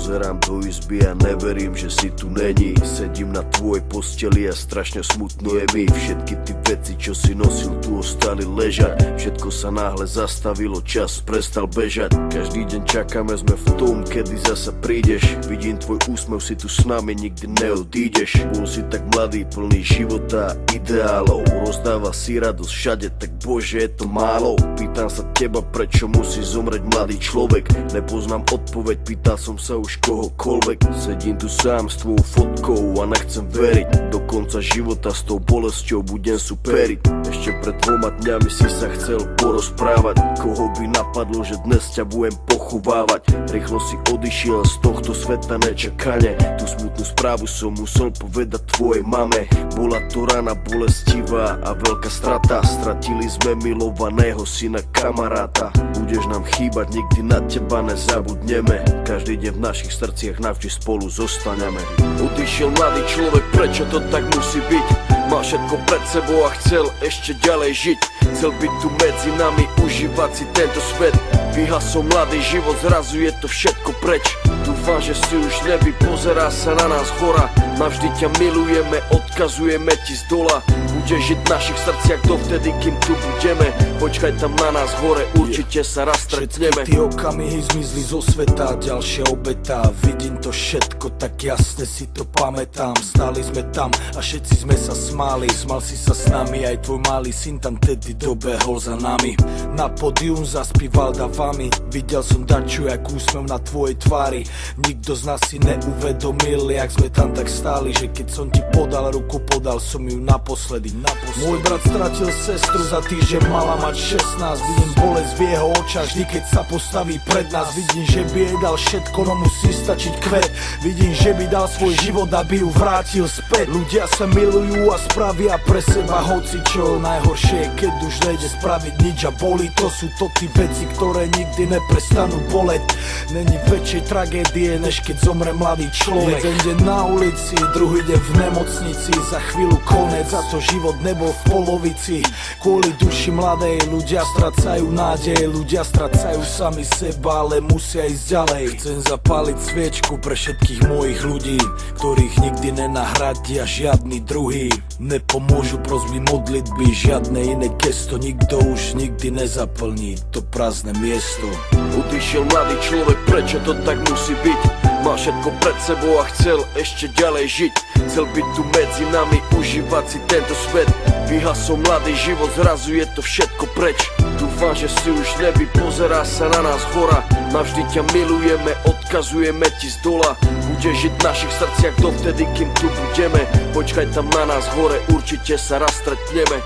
Pozerám do izby a neverím, že si tu není. Sedím na tvojej posteli a strašne smutno je mi. Všetky ty veci, čo si nosil, tu ostali ležať. Všetko sa náhle zastavilo, čas prestal bežať. Každý deň čakáme, sme v tom, kedy zasa prídeš. Vidím tvoj úsmev, si tu s nami, nikdy neodídeš. Bol si tak mladý, plný života a ideálov. Rozdáva si radosť všade, tak bože, je to málo. Pýtam sa teba, prečo musí zomrieť mladý človek. Nepoznám odpoveď, pýtal som sa už kohokoľvek. Sedím tu sám s tvojou fotkou a nechcem veriť. Do konca života s tou bolesťou budem superiť. Ešte pred 2 dňami si sa chcel porozprávať. Koho by napadlo, že dnes ťa budem pochovávať. Rýchlo si odišiel z tohto sveta nečakane. Tú smutnú správu som musel povedať tvojej mame. Bola to rana bolestivá a veľká strata. Stratili sme milovaného syna, kamaráta. Budeš nám chýbať, nikdy na teba nezabudneme. Každý deň v našich srdciach navždy spolu zostaneme. Odišiel mladý človek, prečo to tak musí byť? Mal všetko pred sebou a chcel ešte ďalej žiť. Chcel byť tu medzi nami, užívať si tento svet. Vyhasol mladý život, zrazu je to všetko preč. Dúfam, že si už nebi, pozerá sa na nás hora. Navždy ťa milujeme, odkazujeme ti z dola. Budeš žiť v našich srdciach dovtedy, kým tu budeme. Počkaj tam na nás hore, určite sa raz stretneme. Všetky tie okamihy zmizli zo sveta, ďalšia obeta. Vidím to všetko, tak jasne si to pamätám. Stáli sme tam a všetci sme sa smáli. Smal si sa s nami, aj tvoj malý syn tam tedy dobehol za nami. Na pódium zaspíval davami. Videl som daču, jak úsmev na tvojej tvári. Nikto z nás si neuvedomil, jak sme tam tak stáli, že keď som ti podal ruku, podal som ju naposledy. Môj brat stratil sestru za týždeň, mala mať 16. Vidím bolesť v jeho očách, vždy keď sa postaví pred nás. Vidím, že by jej dal všetko, no musí stačiť kvet. Vidím, že by dal svoj život, aby ju vrátil späť. Ľudia sa milujú a spravia pre seba hocičo. Najhoršie je, keď už nejde spraviť nič a bolí. To sú to tí veci, ktoré nikdy neprestanú boleť. Není väčšej tragédie, než keď zomre mladý človek. Jeden deň na ulici, druhý deň v nemocnici. Za chvíľu konec, za to život nebol v polovici. Kvôli duši mladej ľudia stracajú nádej. Ľudia stracajú sami seba, ale musia ísť ďalej. Chcem zapáliť sviečku pre všetkých mojich ľudí, ktorých nikdy nenahradia žiadny druhý. Nepomôžu prosby modlitby, žiadne iné gesto. Nikto už nikdy nezaplní to prázdne miesto. Odišiel mladý človek, prečo to tak musí byť? Mal všetko pred sebou a chcel ešte ďalej žiť. Chcel byť tu medzi nami, užívať si tento svet. Vyhasol mladý život, zrazu je to všetko preč. Dúfam, že si už nebi, pozerá sa na nás hora. Navždy ťa milujeme, odkazujeme ti z dola. Budeš žiť v našich srdciach dovtedy, kým tu budeme. Počkaj tam na nás hore, určite sa raz stretneme.